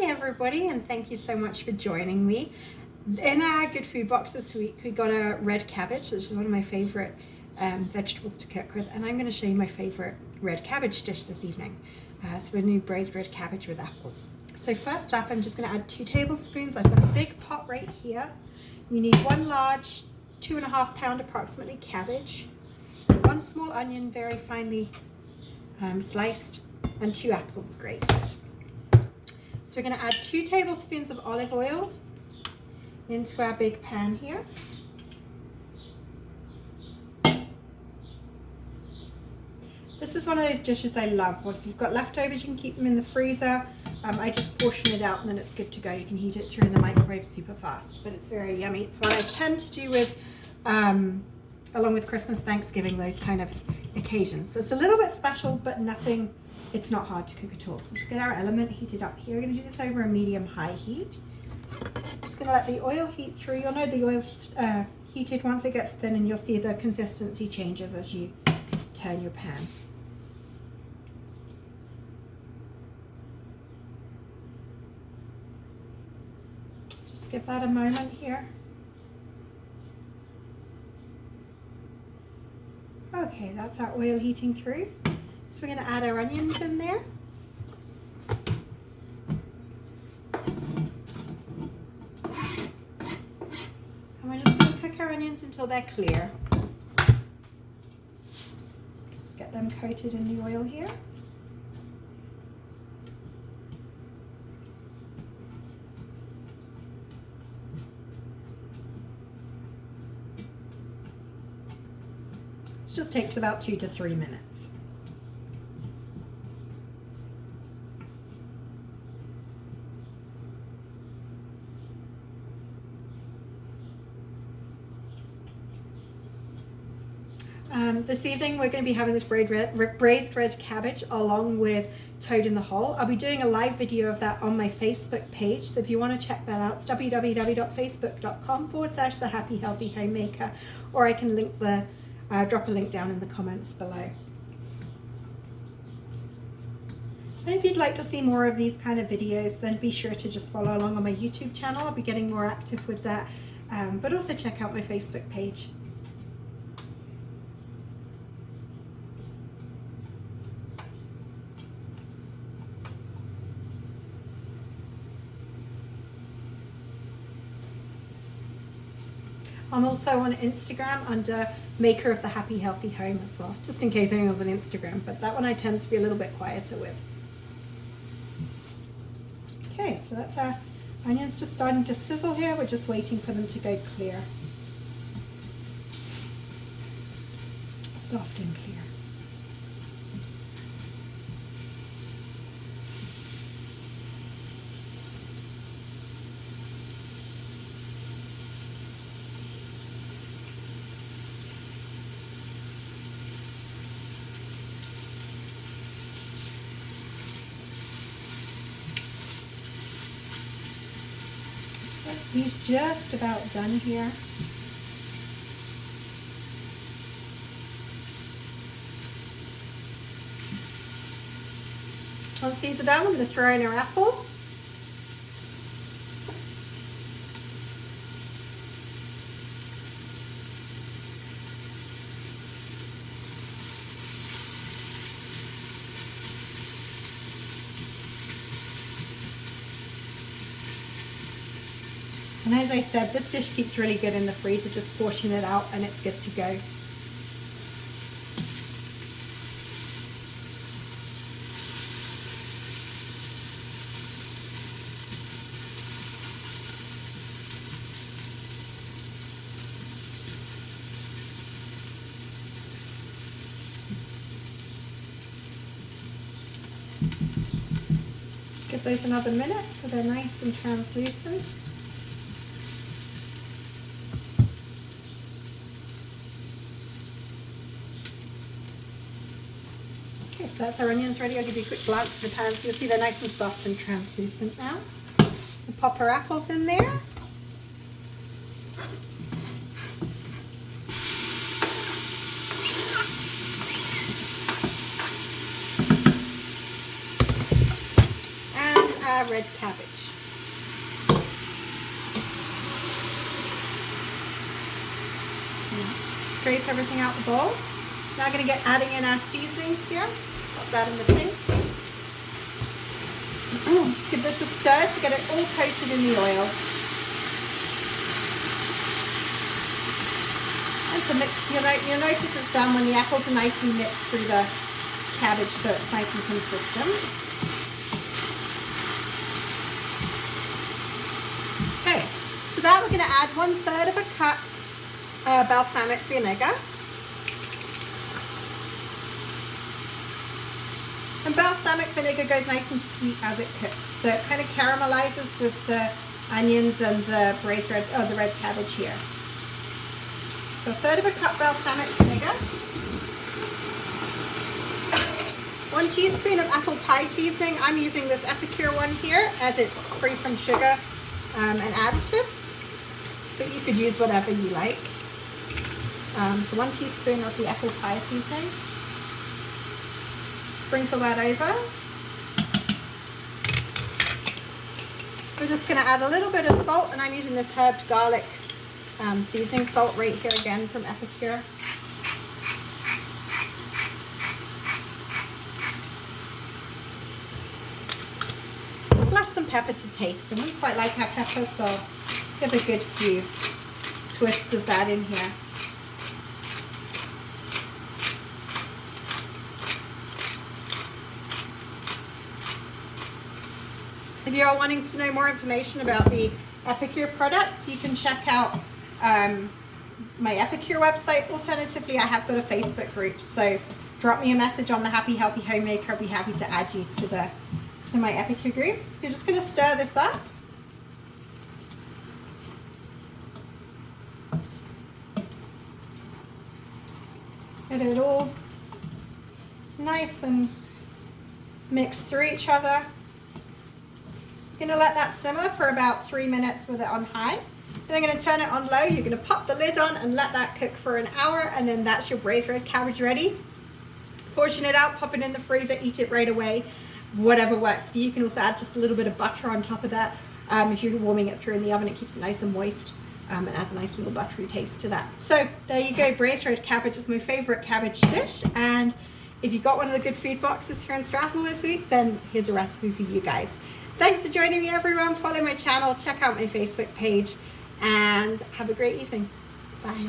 Hey everybody, and thank you so much for joining me. In our Good Food Box this week, we got a red cabbage, which is one of my favorite vegetables to cook with, and I'm going to show you my favorite red cabbage dish this evening. So we're doing braised red cabbage with apples. So first up, I'm just going to add 2 tablespoons. I've got a big pot right here. You need 1 large, 2.5 pound approximately cabbage, 1 small onion very finely sliced, and 2 apples grated. So we're going to add 2 tablespoons of olive oil into our big pan here. This is one of those dishes I love. If you've got leftovers, you can keep them in the freezer. I just portion it out and then it's good to go. You can heat it through in the microwave super fast, but it's very yummy. It's what I tend to do with, along with Christmas, Thanksgiving, those kind of occasions. So it's a little bit special, but nothing. It's not hard to cook at all. So just get our element heated up here. We're going to do this over a medium-high heat. Just going to let the oil heat through. You'll know the oil's heated once it gets thin, and you'll see the consistency changes as you turn your pan. So just give that a moment here. Okay, that's our oil heating through. So we're going to add our onions in there. And we're just going to cook our onions until they're clear. Just get them coated in the oil here. This just takes about 2 to 3 minutes. This evening we're going to be having this braised red cabbage along with toad in the hole. I'll be doing a live video of that on my Facebook page, so if you want to check that out, it's www.facebook.com/The Happy Healthy Homemaker, or I can link drop a link down in the comments below. And if you'd like to see more of these kind of videos, then be sure to just follow along on my YouTube channel. I'll be getting more active with that, but also check out my Facebook page. I'm also on Instagram under Maker of the Happy Healthy Home as well, just in case anyone's on Instagram, but that one I tend to be a little bit quieter with. Okay, so that's our onions just starting to sizzle here. We're just waiting for them to go clear. Soft and clear. He's just about done here. Once these are done, I'm going to throw in our apple. And as I said, this dish keeps really good in the freezer. Just portion it out and it's good to go. Give those another minute so they're nice and translucent. Okay, so that's our onions ready. I'll give you a quick glance at the pan so you'll see they're nice and soft and translucent now. We'll pop our apples in there. our red cabbage. Scrape everything out the bowl. Now I'm going to get adding in our seasonings here. Put that in the sink. Just give this a stir to get it all coated in the oil. And to mix, you'll notice it's done when the apples are nicely mixed through the cabbage so it's nice and consistent. Okay, to that we're going to add 1/3 of a cup balsamic vinegar. And balsamic vinegar goes nice and sweet as it cooks, so it kind of caramelizes with the onions and the the red cabbage here. So 1/3 of a cup balsamic vinegar. 1 teaspoon of apple pie seasoning. I'm using this Epicure one here as it's free from sugar and additives, but you could use whatever you liked. So 1 teaspoon of the apple pie seasoning. Sprinkle that over. We're just going to add a little bit of salt, and I'm using this herbed garlic seasoning salt right here again from Epicure. Plus some pepper to taste, and we quite like our pepper, so give a good few twists of that in here. If you are wanting to know more information about the Epicure products, you can check out my Epicure website. Alternatively, I have got a Facebook group, so drop me a message on the Happy Healthy Homemaker. I'll be happy to add you to my Epicure group. You're just going to stir this up. Get it all nice and mixed through each other. You're going to let that simmer for about 3 minutes with it on high. Then I'm going to turn it on low. You're going to pop the lid on and let that cook for an hour, and then that's your braised red cabbage ready. Portion it out, pop it in the freezer, eat it right away. Whatever works for you. You can also add just a little bit of butter on top of that. If you're warming it through in the oven, it keeps it nice and moist and adds a nice little buttery taste to that. So there you go. Braised red cabbage is my favorite cabbage dish, and if you got one of the good food boxes here in Strathmore this week, then here's a recipe for you guys. Thanks for joining me, everyone. Follow my channel, check out my Facebook page, and have a great evening. Bye.